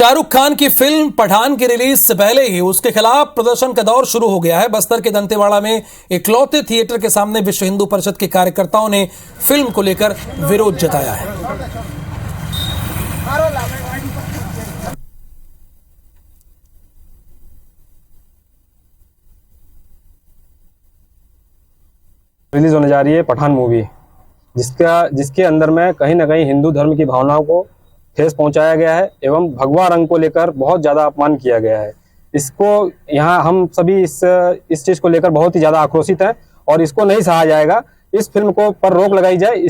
शाहरुख खान की फिल्म पठान की रिलीज से पहले ही उसके खिलाफ प्रदर्शन का दौर शुरू हो गया है। बस्तर के दंतेवाड़ा में इकलौते थिएटर के सामने विश्व हिंदू परिषद के कार्यकर्ताओं ने फिल्म को लेकर विरोध जताया है। रिलीज होने जा रही है पठान मूवी, जिसके अंदर में कहीं ना कहीं हिंदू धर्म की भावनाओं को ठेस पहुंचाया गया है एवं भगवा रंग को लेकर बहुत ज्यादा अपमान किया गया है। इसको यहाँ हम सभी इस चीज को लेकर बहुत ही ज्यादा आक्रोशित हैं और इसको नहीं सहा जाएगा। इस फिल्म को पर रोक लगाई जाए।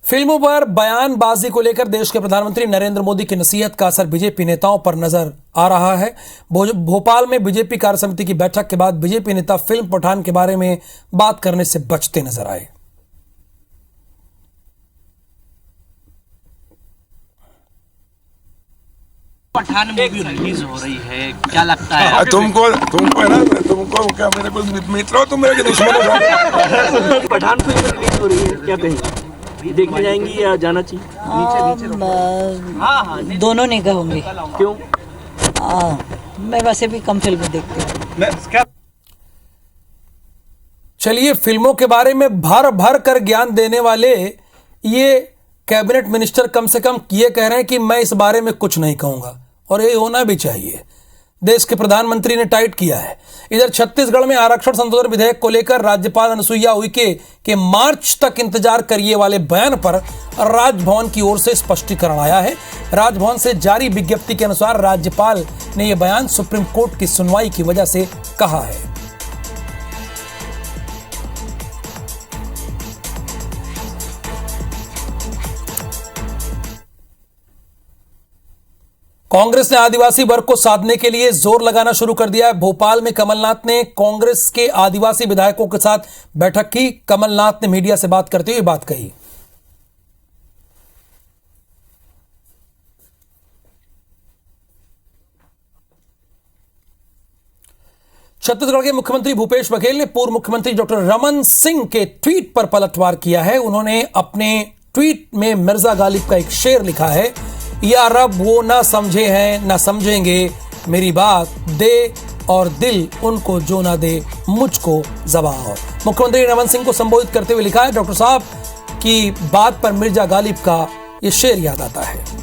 फिल्मों पर बयानबाजी को लेकर देश के प्रधानमंत्री नरेंद्र मोदी की नसीहत का असर बीजेपी नेताओं पर नजर आ रहा है। भोपाल में बीजेपी कार्यसमिति की बैठक के बाद बीजेपी नेता फिल्म पठान के बारे में बात करने से बचते नजर आए। पठान मूवी रिलीज हो रही है, क्या लगता है? तुमको है ना, तुमको क्या मेरे को मित्र हो, तुम मेरे दुश्मन हो। पठान फिल्म रिलीज हो रही है, क्या कहेंगे? देखने जाएंगी या जाना चाहिए? नीचे दोनों नहीं कहूँगी। क्यों? मैं वैसे भी कम फिल्में देखती हूँ। चलिए, फिल्मों के बारे में भर भर कर ज्ञान देने वाले ये कैबिनेट मिनिस्टर कम से कम ये कह रहे हैं कि मैं इस बारे में कुछ नहीं कहूंगा, और ये होना भी चाहिए। देश के प्रधानमंत्री ने टाइट किया है। इधर छत्तीसगढ़ में आरक्षण संशोधन विधेयक को लेकर राज्यपाल अनुसुईया उइके के मार्च तक इंतजार करिए वाले बयान पर राजभवन की ओर से स्पष्टीकरण आया है। राजभवन से जारी विज्ञप्ति के अनुसार राज्यपाल ने यह बयान सुप्रीम कोर्ट की सुनवाई की वजह से कहा है। कांग्रेस ने आदिवासी वर्ग को साधने के लिए जोर लगाना शुरू कर दिया है। भोपाल में कमलनाथ ने कांग्रेस के आदिवासी विधायकों के साथ बैठक की। कमलनाथ ने मीडिया से बात करते हुए बात कही। छत्तीसगढ़ के मुख्यमंत्री भूपेश बघेल ने पूर्व मुख्यमंत्री डॉक्टर रमन सिंह के ट्वीट पर पलटवार किया है। उन्होंने अपने ट्वीट में मिर्जा गालिब का एक शेर लिखा है, या रब वो ना समझे हैं ना समझेंगे, मेरी बात दे और दिल उनको जो ना दे मुझको जवाब। मुख्यमंत्री रमन सिंह को संबोधित करते हुए लिखा है, डॉक्टर साहब की बात पर मिर्जा गालिब का ये शेर याद आता है।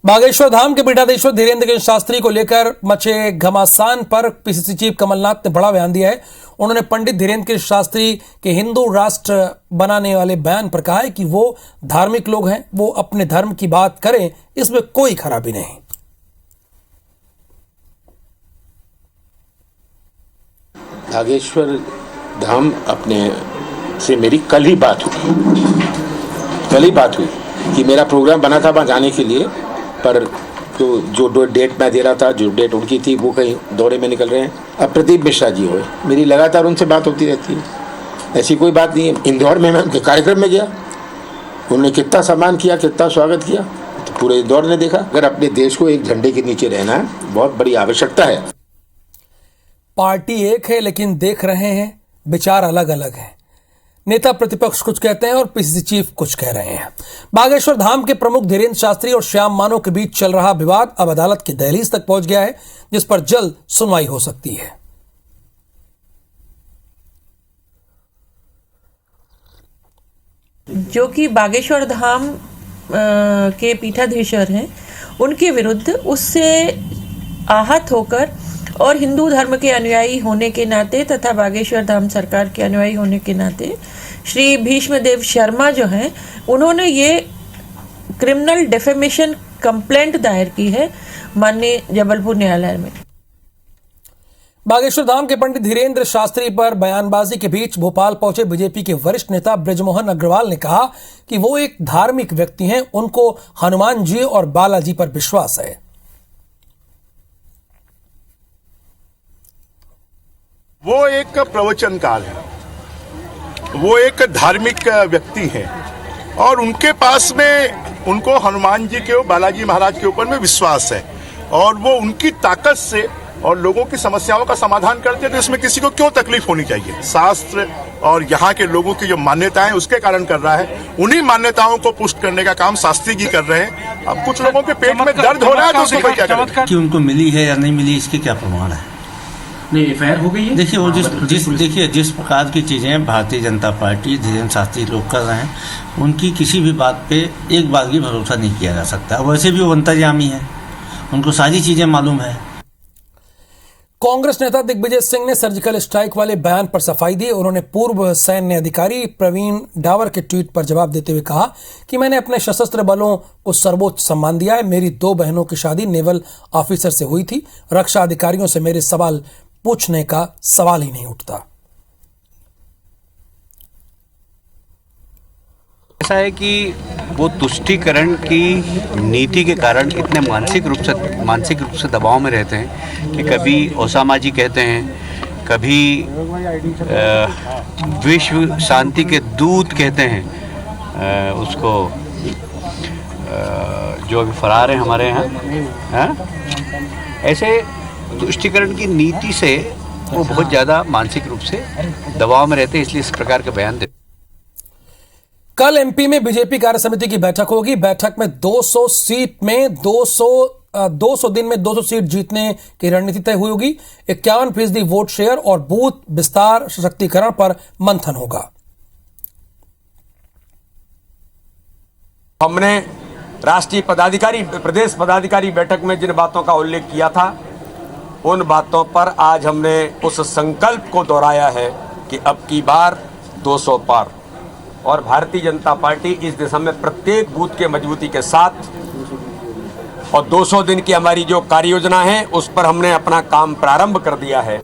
बागेश्वर धाम के पीठाधीश्वर धीरेन्द्र गिरी शास्त्री को लेकर मचे घमासान पर पीसीसी चीफ कमलनाथ ने बड़ा बयान दिया है। उन्होंने पंडित धीरेन्द्र गिरी शास्त्री के हिंदू राष्ट्र बनाने वाले बयान पर कहा है कि वो धार्मिक लोग हैं, वो अपने धर्म की बात करें, इसमें कोई खराबी नहीं। बागेश्वर धाम अपने से मेरी कल ही बात हुई कि मेरा प्रोग्राम बना था वहाँ जाने के लिए, पर जो डेट मैं दे रहा था, जो डेट उनकी थी, वो कहीं दौरे में निकल रहे हैं। अब प्रदीप मिश्रा जी हुए, मेरी लगातार उनसे बात होती रहती है, ऐसी कोई बात नहीं है। इंदौर में मैं उनके कार्यक्रम में गया, उन्होंने कितना सम्मान किया, कितना स्वागत किया, तो पूरे इंदौर ने देखा। अगर अपने देश को एक झंडे के नीचे रहना है, बहुत बड़ी आवश्यकता है। पार्टी एक है लेकिन देख रहे हैं विचार अलग अलग हैं। नेता प्रतिपक्ष कुछ कहते हैं और पीसीसी चीफ कुछ कह रहे हैं। बागेश्वर धाम के प्रमुख धीरेन्द्र शास्त्री और श्याम मानो के बीच चल रहा विवाद अब अदालत की दहलीज तक पहुंच गया है, जिस पर जल्द सुनवाई हो सकती है। जो कि बागेश्वर धाम के पीठाधीश्वर हैं, उनके विरुद्ध उससे आहत होकर और हिंदू धर्म के अनुयायी होने के नाते तथा बागेश्वर धाम सरकार के अनुयायी होने के नाते श्री भीष्मदेव शर्मा जो हैं, उन्होंने ये क्रिमिनल डेफेमेशन कंप्लेंट दायर की है माननीय जबलपुर न्यायालय में। बागेश्वर धाम के पंडित धीरेन्द्र शास्त्री पर बयानबाजी के बीच भोपाल पहुंचे बीजेपी के वरिष्ठ नेता बृजमोहन अग्रवाल ने कहा कि वो एक धार्मिक व्यक्ति हैं, उनको हनुमान जी और बालाजी पर विश्वास है। वो एक प्रवचनकार है, वो एक धार्मिक व्यक्ति है और उनके पास में उनको हनुमान जी के, बालाजी महाराज के ऊपर में विश्वास है। और वो उनकी ताकत से और लोगों की समस्याओं का समाधान करते हैं, तो इसमें किसी को क्यों तकलीफ होनी चाहिए। शास्त्र और यहाँ के लोगों की जो मान्यताएं उसके कारण कर रहा है, उन्हीं मान्यताओं को पुष्ट करने का काम शास्त्री जी कर रहे हैं। अब कुछ लोगों के पेट में दर्द हो रहा है तो उसको कोई क्या करेगा। कि उनको मिली है या नहीं मिली, इसके क्या प्रमाण है? नहीं, एफआईआर हो गई है। देखिए वो जिस प्रकार की चीजें भारतीय जनता पार्टी धीरेन्द्र शास्त्री लोग कर रहे हैं, उनकी किसी भी बात पे एक बार भी भरोसा नहीं किया जा सकता। वैसे भी वो अंतर्यामी है, उनको सारी चीजें मालूम है। कांग्रेस नेता दिग्विजय सिंह ने सर्जिकल स्ट्राइक वाले बयान पर सफाई दी। उन्होंने पूर्व सैन्य अधिकारी प्रवीण डावर के ट्वीट पर जवाब देते हुए कहा कि मैंने अपने सशस्त्र बलों को सर्वोच्च सम्मान दिया है। मेरी 2 बहनों की शादी नेवल ऑफिसर से हुई थी। रक्षा अधिकारियों से मेरे सवाल पूछने का सवाल ही नहीं उठता। ऐसा है कि वो तुष्टीकरण की नीति के कारण इतने मानसिक रूप से दबाव में रहते हैं कि कभी ओसामा जी कहते हैं, कभी विश्व शांति के दूत कहते हैं उसको, जो अभी फरार है हमारे यहाँ। ऐसे तुष्टीकरण की नीति से वो बहुत ज़्यादा मानसिक रूप से दबाव में रहते हैं, इसलिए इस प्रकार के बयान देते। कल एमपी में बीजेपी कार्य समिति की बैठक होगी। बैठक में 200 सीट में 200 दिन में 200 सीट जीतने की रणनीति तय हुई होगी। 51% वोट शेयर और बूथ विस्तार सशक्तिकरण पर मंथन होगा। हमने राष्ट्रीय पदाधिकारी, प्रदेश पदाधिकारी बैठक में जिन बातों का उल्लेख किया था, उन बातों पर आज हमने उस संकल्प को दोहराया है कि अब की बार 200 पार। और भारतीय जनता पार्टी इस दिशा में प्रत्येक बूथ के मजबूती के साथ, और 200 दिन की हमारी जो कार्य योजना है उस पर हमने अपना काम प्रारंभ कर दिया है।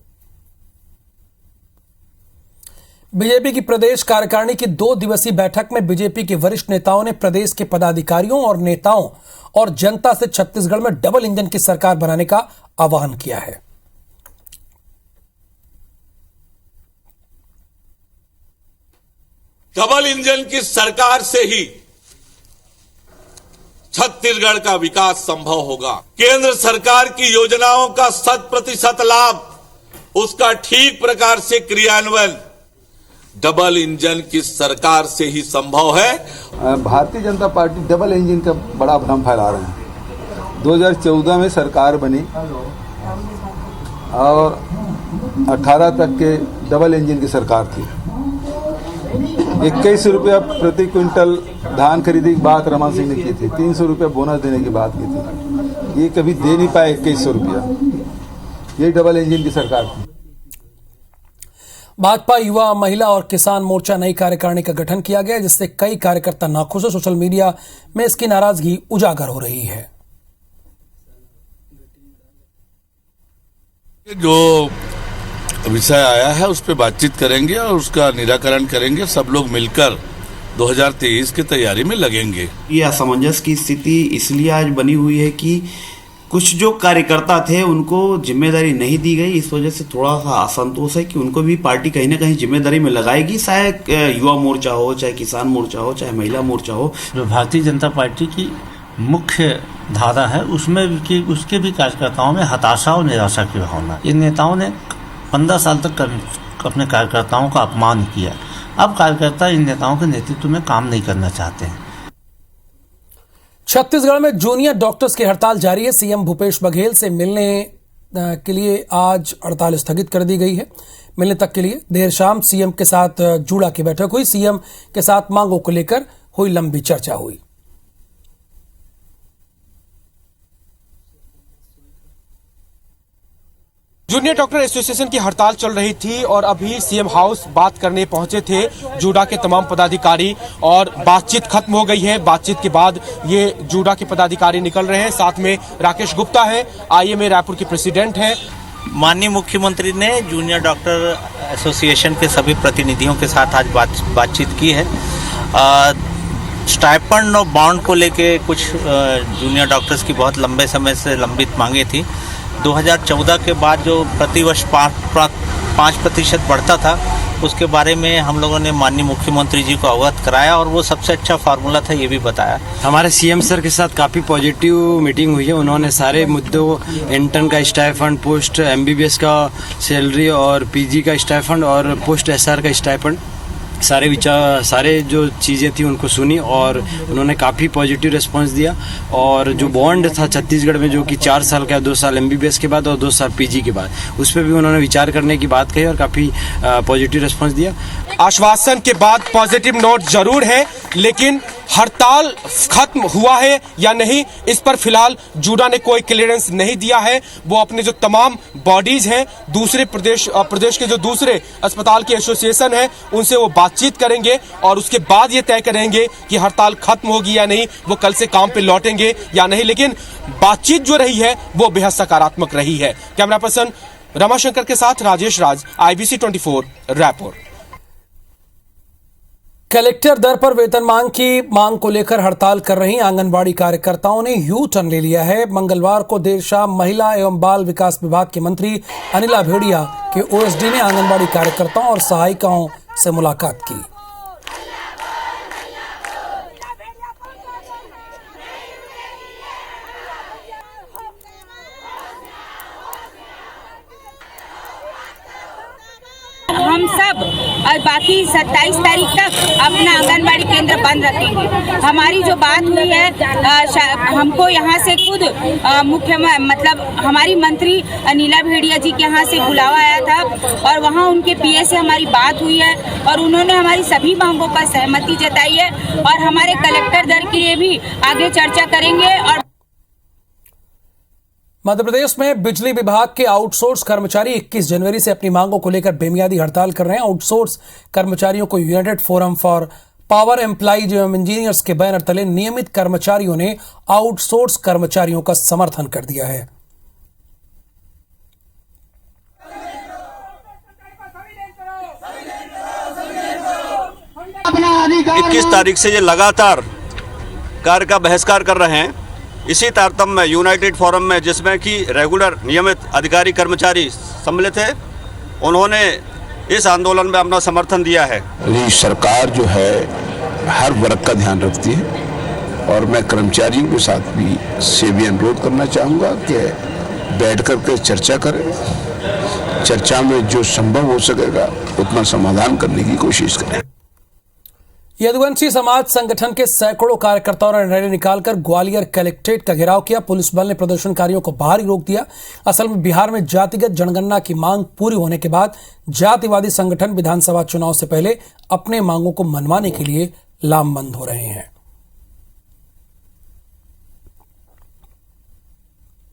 बीजेपी की प्रदेश कार्यकारिणी की 2 दिवसीय बैठक में बीजेपी के वरिष्ठ नेताओं ने प्रदेश के पदाधिकारियों और नेताओं और जनता से छत्तीसगढ़ में डबल इंजन की सरकार बनाने का आह्वान किया है। डबल इंजन की सरकार से ही छत्तीसगढ़ का विकास संभव होगा। केंद्र सरकार की योजनाओं का 100% लाभ, उसका ठीक प्रकार से क्रियान्वयन डबल इंजन की सरकार से ही संभव है। Bharatiya Janata party double engine का बड़ा भ्रम फैला रहे हैं। 2014 में सरकार बनी और 18 तक के डबल इंजन की सरकार थी। 21 रुपया प्रति क्विंटल धान खरीदी की बात रमन सिंह ने की थी। 300 रुपया बोनस देने की बात की थी। ये कभी दे नहीं पाए 2100 रुपया। ये डबल इंजन की सरकार थी। भाजपा युवा, महिला और किसान मोर्चा नई कार्यकारिणी का गठन किया गया, जिससे कई कार्यकर्ता नाखुश हैं। सोशल मीडिया में इसकी नाराजगी उजागर हो रही है। जो विषय आया है उस पर बातचीत करेंगे और उसका निराकरण करेंगे। सब लोग मिलकर 2023 की तैयारी में लगेंगे। ये असमंजस की स्थिति इसलिए आज बनी हुई है कि कुछ जो कार्यकर्ता थे उनको जिम्मेदारी नहीं दी गई। इस वजह से थोड़ा सा असंतोष है कि उनको भी पार्टी कहीं ना कहीं जिम्मेदारी में लगाएगी। चाहे युवा मोर्चा हो, चाहे किसान मोर्चा हो, चाहे महिला मोर्चा हो। जो भारतीय जनता पार्टी की मुख्य धारा है उसमें उसके भी कार्यकर्ताओं में हताशा और निराशा की भावना। इन नेताओं ने 15 साल तक अपने कार्यकर्ताओं का अपमान किया। अब कार्यकर्ता इन नेताओं के नेतृत्व में काम नहीं करना चाहते हैं। छत्तीसगढ़ में जूनियर डॉक्टर्स की हड़ताल जारी है। सीएम भूपेश बघेल से मिलने के लिए आज हड़ताल स्थगित कर दी गई है। मिलने तक के लिए देर शाम सीएम के साथ जूड़ा की बैठक हुई। सीएम के साथ मांगों को लेकर हुई लंबी चर्चा हुई। जूनियर डॉक्टर एसोसिएशन की हड़ताल चल रही थी और अभी सीएम हाउस बात करने पहुंचे थे जूडा के तमाम पदाधिकारी और बातचीत खत्म हो गई है। बातचीत के बाद ये जूडा के पदाधिकारी निकल रहे हैं। साथ में राकेश गुप्ता है, आईएमए रायपुर के प्रेसिडेंट हैं। माननीय मुख्यमंत्री ने जूनियर डॉक्टर एसोसिएशन के सभी प्रतिनिधियों के साथ आज बातचीत की है। स्टाइपेंड और बॉन्ड को लेके कुछ जूनियर डॉक्टर्स की बहुत लंबे समय से लंबित मांगे थी। 2014 के बाद जो प्रतिवर्ष 5% बढ़ता था, उसके बारे में हम लोगों ने माननीय मुख्यमंत्री जी को अवगत कराया और वो सबसे अच्छा फार्मूला था ये भी बताया। हमारे सीएम सर के साथ काफ़ी पॉजिटिव मीटिंग हुई है। उन्होंने सारे मुद्दों, इंटर्न का स्टाइफंड, पोस्ट एमबीबीएस का सैलरी और पीजी का स्टाइफंड और पोस्ट एसआर का स्टाइफंड, सारे विचार, सारे जो चीज़ें थी उनको सुनी और उन्होंने काफ़ी पॉजिटिव रिस्पांस दिया। और जो बॉन्ड था छत्तीसगढ़ में, जो कि 4 साल का, 2 साल एमबीबीएस के बाद और 2 साल पीजी के बाद, उस पर भी उन्होंने विचार करने की बात कही और काफ़ी पॉजिटिव रिस्पांस दिया। आश्वासन के बाद पॉजिटिव नोट जरूर है, लेकिन हड़ताल खत्म हुआ है या नहीं, इस पर फिलहाल जूडा ने कोई क्लियरेंस नहीं दिया है। वो अपने जो तमाम बॉडीज हैं, दूसरे प्रदेश के जो दूसरे अस्पताल के एसोसिएशन हैं, उनसे वो बातचीत करेंगे और उसके बाद ये तय करेंगे कि हड़ताल खत्म होगी या नहीं, वो कल से काम पे लौटेंगे या नहीं। लेकिन बातचीत जो रही है वो बेहद सकारात्मक रही है। कैमरा पर्सन रमाशंकर के साथ राजेश राज, IBC 24 रायपुर। कलेक्टर दर पर वेतन की मांग को लेकर हड़ताल कर रही आंगनबाड़ी कार्यकर्ताओं ने यू टर्न ले लिया है। मंगलवार को देर शाम महिला एवं बाल विकास विभाग के मंत्री अनिला भेड़िया के ओएसडी ने आंगनबाड़ी कार्यकर्ताओं और सहायिकाओं से मुलाकात की। हम सब और बाकी 27 तारीख तक अपना आंगनबाड़ी केंद्र बंद रखेंगे। हमारी जो बात हुई है, हमको यहाँ से खुद मतलब हमारी मंत्री अनिला भेड़िया जी के यहाँ से बुलावा आया था और वहाँ उनके पीए से हमारी बात हुई है और उन्होंने हमारी सभी मांगों पर सहमति जताई है और हमारे कलेक्टर दर के लिए भी आगे चर्चा करेंगे। और मध्य प्रदेश में बिजली विभाग के आउटसोर्स कर्मचारी 21 जनवरी से अपनी मांगों को लेकर बेमियादी हड़ताल कर रहे हैं। आउटसोर्स कर्मचारियों को United forum for power employees एवं इंजीनियर्स के बैनर तले नियमित कर्मचारियों ने आउटसोर्स कर्मचारियों का समर्थन कर दिया है। इक्कीस तारीख से ये लगातार कार्य का बहिष्कार कर रहे हैं। इसी तारतम्य में यूनाइटेड फोरम में, जिसमें कि रेगुलर नियमित अधिकारी कर्मचारी सम्मिलित है, उन्होंने इस आंदोलन में अपना समर्थन दिया है। सरकार जो है हर वर्ग का ध्यान रखती है और मैं कर्मचारियों के साथ भी अनुरोध करना चाहूँगा कि बैठ करके चर्चा करें। चर्चा में जो संभव हो सकेगा उतना समाधान करने की कोशिश करें। यदुवंशी समाज संगठन के सैकड़ों कार्यकर्ताओं ने रैली निकालकर ग्वालियर कलेक्ट्रेट का घेराव किया। पुलिस बल ने प्रदर्शनकारियों को बाहर ही रोक दिया। असल में बिहार में जातिगत जनगणना की मांग पूरी होने के बाद जातिवादी संगठन विधानसभा चुनाव से पहले अपने मांगों को मनवाने के लिए लामबंद हो रहे हैं।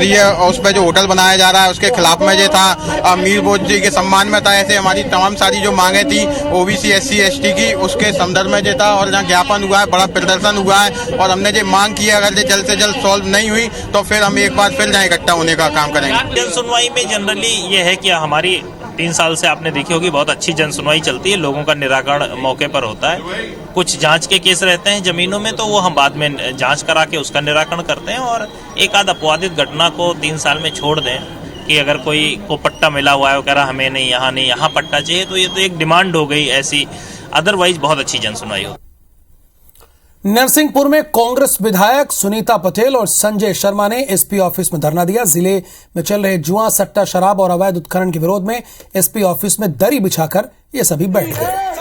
ये उसमें जो होटल बनाया जा रहा है उसके खिलाफ में जो था, मीर बोझ जी के सम्मान में था। ऐसे हमारी तमाम सारी जो मांगे थी ओबीसी SC ST की, उसके संदर्भ में जो था और जहाँ ज्ञापन हुआ है, बड़ा प्रदर्शन हुआ है और हमने जो मांग की है, अगर ये जल्द से जल्द सॉल्व नहीं हुई तो फिर हम एक बार फिर जहाँ इकट्ठा होने का काम करेंगे। जन सुनवाई में जनरली ये है कि हमारी 3 साल से आपने देखी होगी बहुत अच्छी जन सुनवाई चलती है, लोगों का निराकरण मौके पर होता है। कुछ जांच के केस रहते हैं जमीनों में, तो वो हम बाद में जांच करा के उसका निराकरण करते हैं और एक आध अपवादित घटना को 3 साल में छोड़ दें कि अगर कोई को पट्टा मिला हुआ है, वो कह रहा हमें नहीं, यहाँ पट्टा चाहिए, तो ये तो एक डिमांड हो गई ऐसी। अदरवाइज बहुत अच्छी जन सुनवाई होती। नरसिंहपुर में कांग्रेस विधायक सुनीता पटेल और संजय शर्मा ने एसपी ऑफिस में धरना दिया। जिले में चल रहे जुआ, सट्टा, शराब और अवैध उत्खनन के विरोध में एसपी ऑफिस में दरी बिछाकर ये सभी बैठ गए।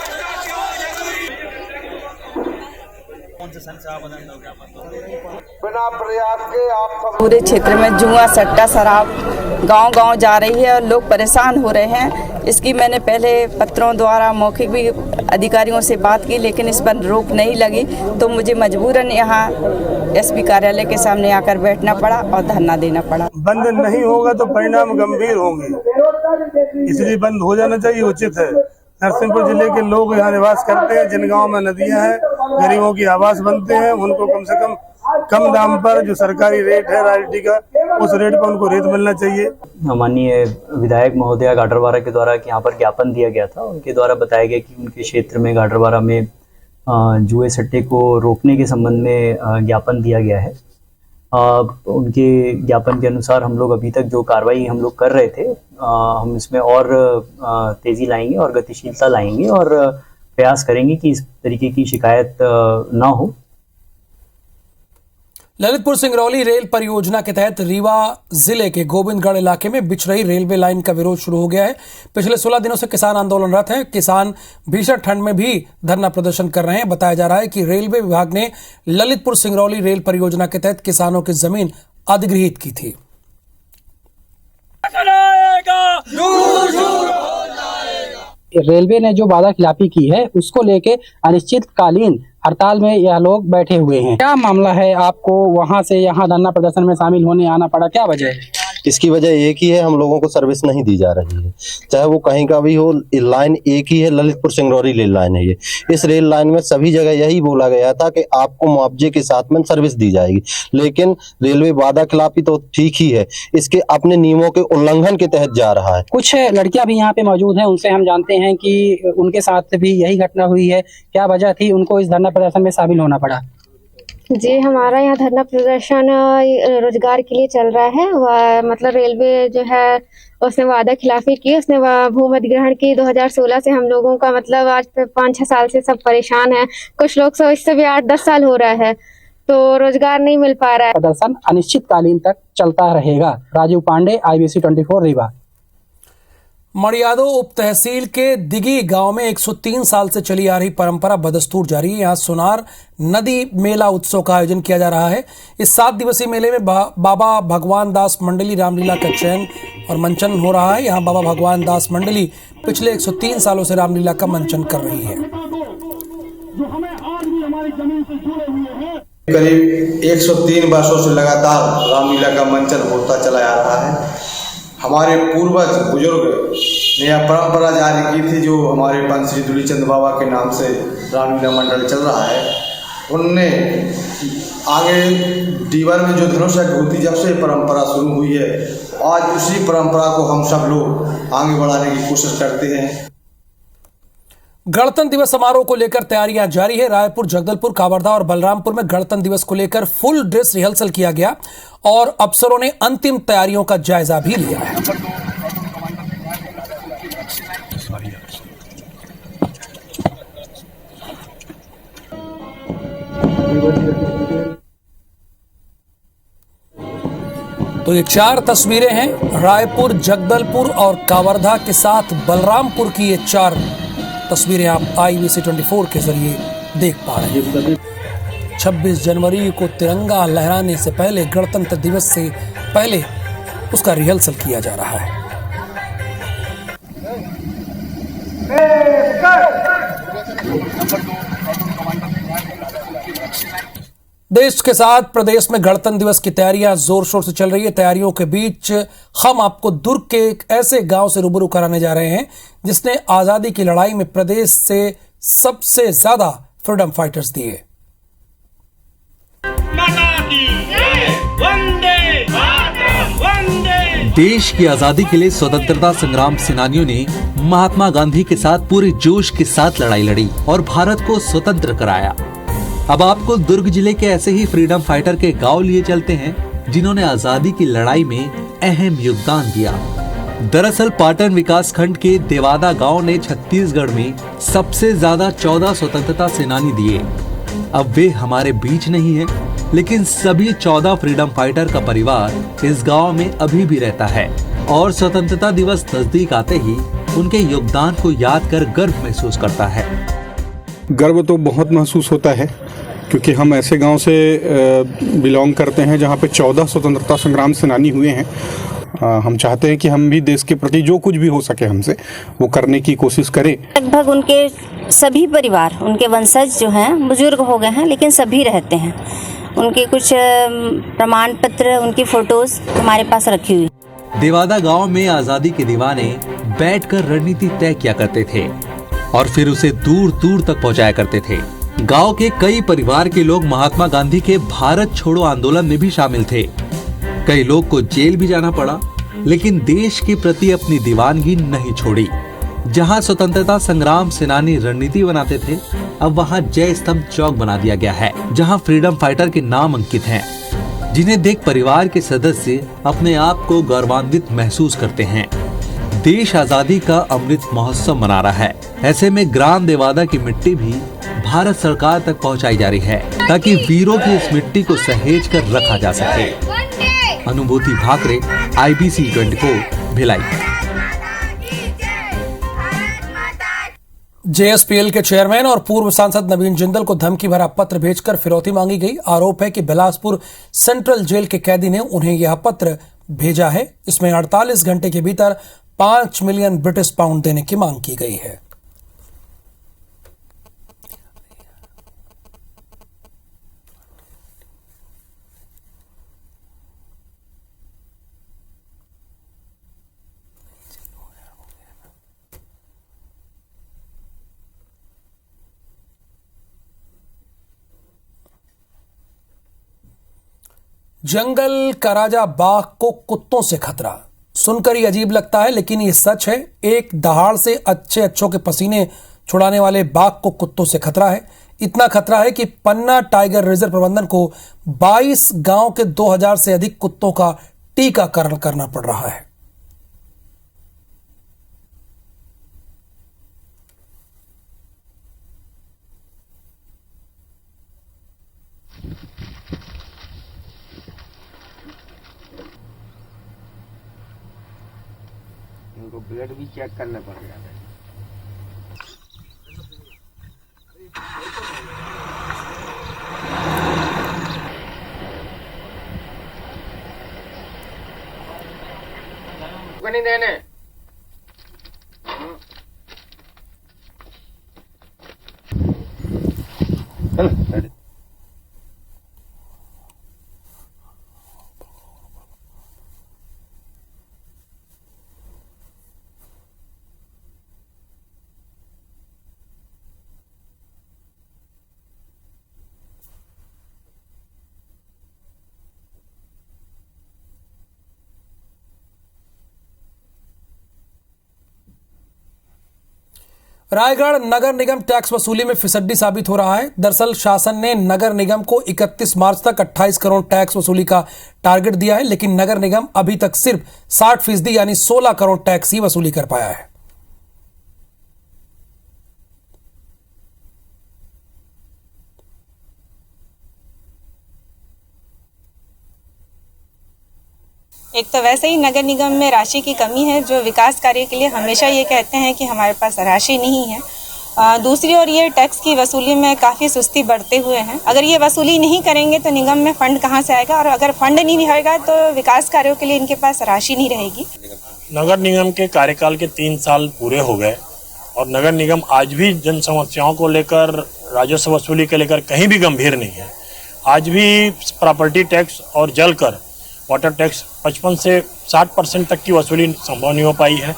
पूरे क्षेत्र में जुआ, सट्टा, शराब गांव-गांव जा रही है और लोग परेशान हो रहे हैं। इसकी मैंने पहले पत्रों द्वारा मौखिक भी अधिकारियों से बात की, लेकिन इस पर रोक नहीं लगी, तो मुझे मजबूरन यहाँ एसपी कार्यालय के सामने आकर बैठना पड़ा और धरना देना पड़ा। बंद नहीं होगा तो परिणाम गंभीर होंगे, इसलिए बंद हो जाना चाहिए, उचित है। नरसिंहपुर जिले के लोग यहाँ निवास करते हैं, जिन गाँव में नदियाँ हैं, गरीबों की आवास बनते हैं, उनको कम से कम दाम पर जो सरकारी रेट है रॉयल्टी का, उस रेट पर उनको रेट मिलना चाहिए। माननीय विधायक महोदया गाडरवारा के द्वारा यहाँ पर ज्ञापन दिया गया था, उनके द्वारा बताया गया कि उनके क्षेत्र में गाडरवारा में जुए सट्टे को रोकने के संबंध में ज्ञापन दिया गया है उनके ज्ञापन के अनुसार हम लोग अभी तक जो कार्रवाई हम लोग कर रहे थे, हम इसमें और तेजी लाएंगे और गतिशीलता लाएंगे और प्रयास करेंगे कि इस तरीके की शिकायत ना हो। ललितपुर सिंगरौली रेल परियोजना के तहत रीवा जिले के गोविंदगढ़ इलाके में बिछ रही रेलवे लाइन का विरोध शुरू हो गया है। पिछले 16 दिनों से किसान आंदोलनरत हैं। किसान भीषण ठंड में भी धरना प्रदर्शन कर रहे हैं। बताया जा रहा है कि रेलवे विभाग ने ललितपुर सिंगरौली रेल परियोजना के तहत किसानों की जमीन अधिग्रहित की थी। रेलवे ने जो वादा खिलाफी की है उसको लेके अनिश्चितकालीन हड़ताल में यह लोग बैठे हुए हैं। क्या मामला है, आपको वहां से यहाँ धरना प्रदर्शन में शामिल होने आना पड़ा, क्या वजह है? इसकी वजह एक ही है, हम लोगों को सर्विस नहीं दी जा रही है, चाहे वो कहीं का भी हो। लाइन एक ही है, ललितपुर सिंगरौली रेल लाइन है ये। इस रेल लाइन में सभी जगह यही बोला गया था कि आपको मुआवजे के साथ में सर्विस दी जाएगी, लेकिन रेलवे वादा खिलाफी तो ठीक ही है, इसके अपने नियमों के उल्लंघन के तहत जा रहा है। कुछ लड़कियां भी यहाँ पे मौजूद हैं, उनसे हम जानते हैं कि उनके साथ भी यही घटना हुई है। क्या वजह थी उनको इस धरना प्रदर्शन में शामिल होना पड़ा? जी, हमारा यहाँ धरना प्रदर्शन रोजगार के लिए चल रहा है। मतलब रेलवे जो है उसने वादा खिलाफी की, उसने भूमि अधिग्रहण की 2016 से। हम लोगों का मतलब आज 5-6 साल से सब परेशान है। कुछ लोग तो इससे भी 8-10 साल हो रहा है, तो रोजगार नहीं मिल पा रहा है। प्रदर्शन अनिश्चितकालीन तक चलता रहेगा। राजीव पांडे, IBC 24 रीवा। मड़ियादो उप तहसील के दिगी गांव में 103 साल से चली आ रही परंपरा बदस्तूर जारी है। यहाँ सोनार नदी मेला उत्सव का आयोजन किया जा रहा है। इस 7 दिवसीय मेले में बाबा भगवान दास मंडली रामलीला का चयन और मंचन हो रहा है। यहाँ बाबा भगवान दास मंडली पिछले 103 सालों से रामलीला का मंचन कर रही है। करीब 103 वर्षों से लगातार रामलीला का मंचन होता चला आ रहा है। हमारे पूर्वज बुजुर्ग ने यह परंपरा जारी की थी, जो हमारे पंत श्री दुलीचंद बाबा के नाम से रामलीला मंडल चल रहा है। उनने आगे डीवर में जो धनुष यज्ञ होती, जब से परंपरा शुरू हुई है, आज उसी परंपरा को हम सब लोग आगे बढ़ाने की कोशिश करते हैं। गणतंत्र दिवस समारोह को लेकर तैयारियां जारी है। रायपुर, जगदलपुर, कावरधा और बलरामपुर में गणतंत्र दिवस को लेकर फुल ड्रेस रिहर्सल किया गया और अफसरों ने अंतिम तैयारियों का जायजा भी लिया है। तो ये 4 तस्वीरें हैं रायपुर, जगदलपुर और कावरधा के साथ बलरामपुर की। ये 4 तस्वीरें आप IBC 24 के जरिए देख पा रहे हैं। 26 जनवरी को तिरंगा लहराने से पहले, गणतंत्र दिवस से पहले उसका रिहर्सल किया जा रहा है। देश के साथ प्रदेश में गणतंत्र दिवस की तैयारियां जोर शोर से चल रही है। तैयारियों के बीच हम आपको दुर्ग के एक ऐसे गांव से रूबरू कराने जा रहे हैं जिसने आजादी की लड़ाई में प्रदेश से सबसे ज्यादा फ्रीडम फाइटर्स दिए। देश की आजादी के लिए स्वतंत्रता संग्राम सेनानियों ने महात्मा गांधी के साथ पूरे जोश के साथ लड़ाई लड़ी और भारत को स्वतंत्र कराया। अब आपको दुर्ग जिले के ऐसे ही फ्रीडम फाइटर के गांव लिए चलते हैं जिन्होंने आजादी की लड़ाई में अहम योगदान दिया। दरअसल पाटन विकास खंड के देवादा गांव ने छत्तीसगढ़ में सबसे ज्यादा 14 स्वतंत्रता सेनानी दिए। अब वे हमारे बीच नहीं है, लेकिन सभी 14 फ्रीडम फाइटर का परिवार इस गांव में अभी भी रहता है और स्वतंत्रता दिवस नजदीक आते ही उनके योगदान को याद कर गर्व महसूस करता है। गर्व तो बहुत महसूस होता है क्योंकि हम ऐसे गांव से बिलोंग करते हैं जहां पे 14 स्वतंत्रता संग्राम सेनानी हुए हैं। हम चाहते हैं कि हम भी देश के प्रति जो कुछ भी हो सके हमसे वो करने की कोशिश करें। लगभग उनके सभी परिवार, उनके वंशज जो हैं बुजुर्ग हो गए हैं, लेकिन सभी रहते हैं। उनके कुछ प्रमाण पत्र, उनकी फोटोज हमारे पास रखी हुई। देवादा गांव में आजादी के दीवाने बैठकर रणनीति तय किया करते थे और फिर उसे दूर दूर तक पहुंचाया करते थे। गांव के कई परिवार के लोग महात्मा गांधी के भारत छोड़ो आंदोलन में भी शामिल थे। कई लोग को जेल भी जाना पड़ा, लेकिन देश के प्रति अपनी दीवानगी नहीं छोड़ी। जहां स्वतंत्रता संग्राम सेनानी रणनीति बनाते थे, अब वहां जय स्तंभ चौक बना दिया गया है, जहां फ्रीडम फाइटर के नाम अंकित हैं। जिन्हें देख परिवार के सदस्य अपने आप को गौरवान्वित महसूस करते हैं। देश आजादी का अमृत महोत्सव मना रहा है। ऐसे में ग्राम देवादा की मिट्टी भी भारत सरकार तक पहुंचाई जा रही है ताकि वीरों की इस मिट्टी को सहेज कर रखा जा सके। अनुभूति भाकरे, IBC 24, भिलाई। JSPL के चेयरमैन और पूर्व सांसद नवीन जिंदल को धमकी भरा पत्र भेजकर फिरौती मांगी गई। आरोप है कि बिलासपुर सेंट्रल जेल के कैदी ने उन्हें यह पत्र भेजा है। इसमें 48 घंटे के भीतर 5 मिलियन ब्रिटिश पाउंड देने की मांग की गई है। जंगल का राजा बाघ को कुत्तों से खतरा। सुनकर ही अजीब लगता है, लेकिन ये सच है। एक दहाड़ से अच्छों के पसीने छुड़ाने वाले बाघ को कुत्तों से खतरा है। इतना खतरा है कि पन्ना टाइगर रिजर्व प्रबंधन को 22 गांव के 2000 से अधिक कुत्तों का टीकाकरण करना पड़ रहा है। इनको ब्लड भी चेक करना पड़ेगा। नहीं देने रायगढ़ नगर निगम टैक्स वसूली में फिसड्डी साबित हो रहा है। दरअसल शासन ने नगर निगम को 31 मार्च तक 28 करोड़ टैक्स वसूली का टारगेट दिया है, लेकिन नगर निगम अभी तक सिर्फ 60% यानी 16 करोड़ टैक्स ही वसूली कर पाया है। एक तो वैसे ही नगर निगम में राशि की कमी है, जो विकास कार्य के लिए हमेशा ये कहते हैं कि हमारे पास राशि नहीं है। दूसरी ओर ये टैक्स की वसूली में काफ़ी सुस्ती बढ़ते हुए हैं। अगर ये वसूली नहीं करेंगे तो निगम में फंड कहाँ से आएगा, और अगर फंड नहीं रहेगा तो विकास कार्यों के लिए इनके पास राशि नहीं रहेगी। नगर निगम के कार्यकाल के 3 साल पूरे हो गए और नगर निगम आज भी जन समस्याओं को लेकर, राजस्व वसूली के लेकर कहीं भी गंभीर नहीं है। आज भी प्रॉपर्टी टैक्स और जलकर वाटर टैक्स 55 से 60% तक की वसूली संभव नहीं हो पाई है।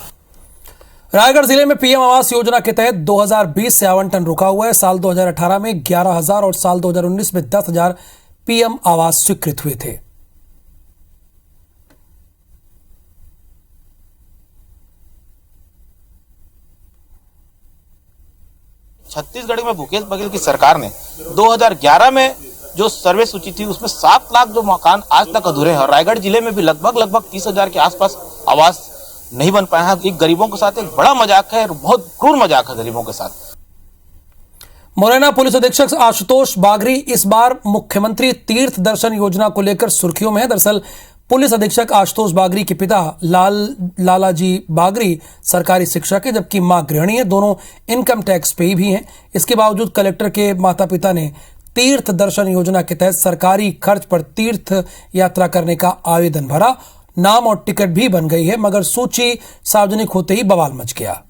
रायगढ़ जिले में PM आवास योजना के तहत 2020 से आवंटन रुका हुआ है। साल 2018 में 11,000 और साल 2019 में 10,000 PM आवास स्वीकृत हुए थे। छत्तीसगढ़ में भूपेश बघेल की सरकार ने 2011 में जो सर्वे सूची थी उसमें 7 लाख जो मकान आज तक अधूरे हैं। रायगढ़ जिले में भी लगभग 30,000 के आसपास आवास नहीं बन पाया है। एक गरीबों के साथ एक बड़ा मजाक है, बहुत क्रूर मजाक है गरीबों के साथ। मुरैना पुलिस अधीक्षक आशुतोष बागरी इस बार मुख्यमंत्री तीर्थ दर्शन योजना को लेकर सुर्खियों में है। दरअसल पुलिस अधीक्षक आशुतोष बागरी के पिता लालाजी बागरी सरकारी शिक्षक है, जबकि मां गृहिणी है। दोनों इनकम टैक्स पेई भी हैं। इसके बावजूद कलेक्टर के माता पिता ने तीर्थ दर्शन योजना के तहत सरकारी खर्च पर तीर्थ यात्रा करने का आवेदन भरा। नाम और टिकट भी बन गई है, मगर सूची सार्वजनिक होते ही बवाल मच गया।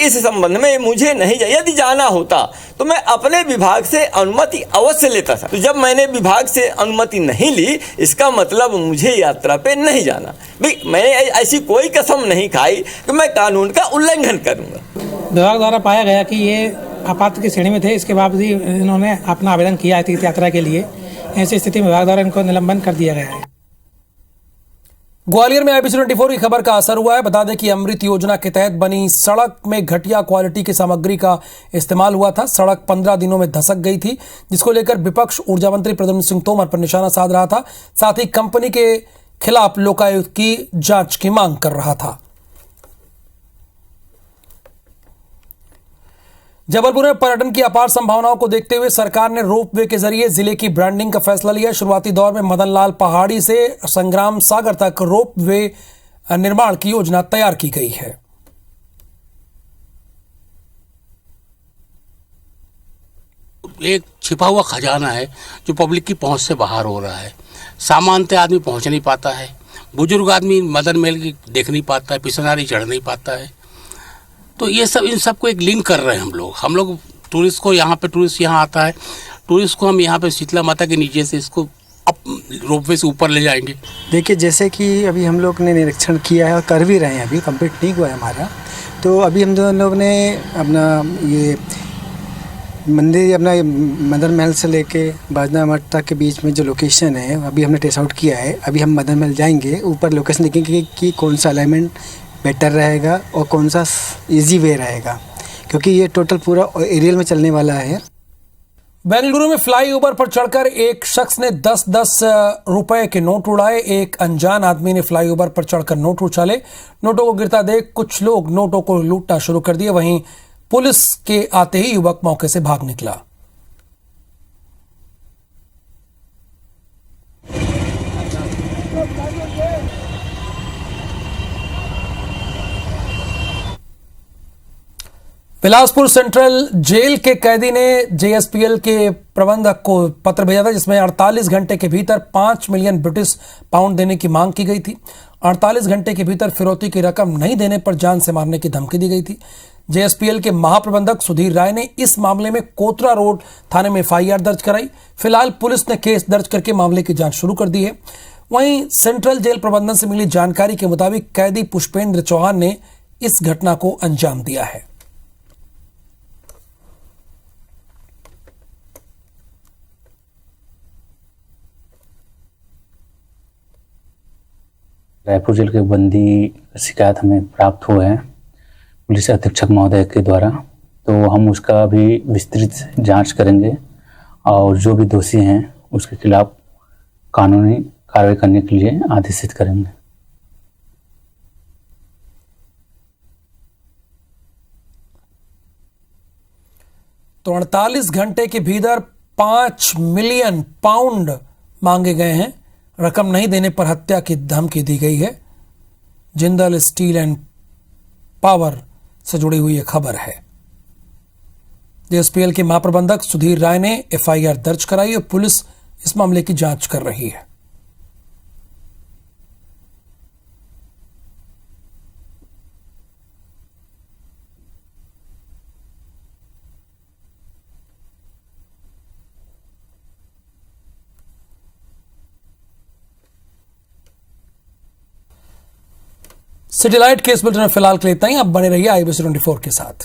इस संबंध में मुझे नहीं यदि जाना होता तो मैं अपने विभाग से अनुमति अवश्य लेता था। तो जब मैंने विभाग से अनुमति नहीं ली, इसका मतलब मुझे यात्रा पे नहीं जाना। भाई मैंने ऐसी कोई कसम नहीं खाई कि मैं कानून का उल्लंघन करूंगा। विभाग द्वारा पाया गया कि ये अपात्र की श्रेणी में थे, इसके बावजूद इन्होंने अपना आवेदन किया तीर्थ यात्रा के लिए। ऐसी स्थिति में विभाग द्वारा इनको निलंबन कर दिया गया है। ग्वालियर में IBC 24 की खबर का असर हुआ है। बता दें कि अमृत योजना के तहत बनी सड़क में घटिया क्वालिटी की सामग्री का इस्तेमाल हुआ था। सड़क 15 दिनों में धसक गई थी, जिसको लेकर विपक्ष ऊर्जा मंत्री प्रद्युम्न सिंह तोमर पर निशाना साध रहा था। साथ ही कंपनी के खिलाफ लोकायुक्त की जांच की मांग कर रहा था। जबलपुर में पर्यटन की अपार संभावनाओं को देखते हुए सरकार ने रोपवे के जरिए जिले की ब्रांडिंग का फैसला लिया। शुरुआती दौर में मदनलाल पहाड़ी से संग्राम सागर तक रोपवे निर्माण की योजना तैयार की गई है। एक छिपा हुआ खजाना है जो पब्लिक की पहुंच से बाहर हो रहा है। सामान्य आदमी पहुंच नहीं पाता है, बुजुर्ग आदमी मदन महल की देख नहीं पाता है, पिछनारी चढ़ नहीं पाता है। तो ये सब इन सबको एक लिंक कर रहे हैं हम लोग टूरिस्ट को, यहाँ पे टूरिस्ट यहाँ आता है, टूरिस्ट को हम यहाँ पे शीतला माता के नीचे से इसको रोपवे से ऊपर ले जाएंगे। देखिए, जैसे कि अभी हम लोग ने निरीक्षण किया है और कर भी रहे हैं, अभी कंप्लीट नहीं हुआ है हमारा। तो अभी हम दोनों लोग ने अपना ये मंदिर अपना मदन महल से लेके बाजना मठ तक के बीच में जो लोकेशन है अभी हमने टेस्ट आउट किया है। अभी हम मदन महल जाएंगे, ऊपर लोकेशन देखेंगे कि कौन सा अलाइनमेंट बेटर रहेगा और कौन सा इजी वे रहेगा, क्योंकि ये टोटल पूरा एरियल में चलने वाला है। बेंगलुरु में फ्लाईओवर पर चढ़कर एक शख्स ने 10-10 रुपए के नोट उड़ाए। एक अनजान आदमी ने फ्लाईओवर पर चढ़कर नोट उछाले। नोटों को गिरता देख कुछ लोग नोटों को लूटना शुरू कर दिए। वहीं पुलिस के आते ही युवक मौके से भाग निकला। बिलासपुर सेंट्रल जेल के कैदी ने JSPL के प्रबंधक को पत्र भेजा था, जिसमें 48 घंटे के भीतर 5 मिलियन ब्रिटिश पाउंड देने की मांग की गई थी। 48 घंटे के भीतर फिरौती की रकम नहीं देने पर जान से मारने की धमकी दी गई थी। JSPL के महाप्रबंधक सुधीर राय ने इस मामले में कोतरा रोड थाने में FIR दर्ज कराई। फिलहाल पुलिस ने केस दर्ज करके मामले की जांच शुरू कर दी है। वहीं सेंट्रल जेल प्रबंधन से मिली जानकारी के मुताबिक कैदी पुष्पेंद्र चौहान ने इस घटना को अंजाम दिया है। रायपुर जेल के बंदी शिकायत हमें प्राप्त हुआ है पुलिस अधीक्षक महोदय के द्वारा, तो हम उसका भी विस्तृत जांच करेंगे और जो भी दोषी हैं उसके खिलाफ कानूनी कार्रवाई करने के लिए आदेशित करेंगे। तो 48 घंटे के भीतर 5 मिलियन पाउंड मांगे गए हैं। रकम नहीं देने पर हत्या की धमकी दी गई है। जिंदल स्टील एंड पावर से जुड़ी हुई यह खबर है। JSPL के महाप्रबंधक सुधीर राय ने FIR दर्ज कराई और पुलिस इस मामले की जांच कर रही है। सिटी लाइट केस बुलेटिन में फिलहाल के लिए इतना ही। आप बने रहिए IBC 24 के साथ।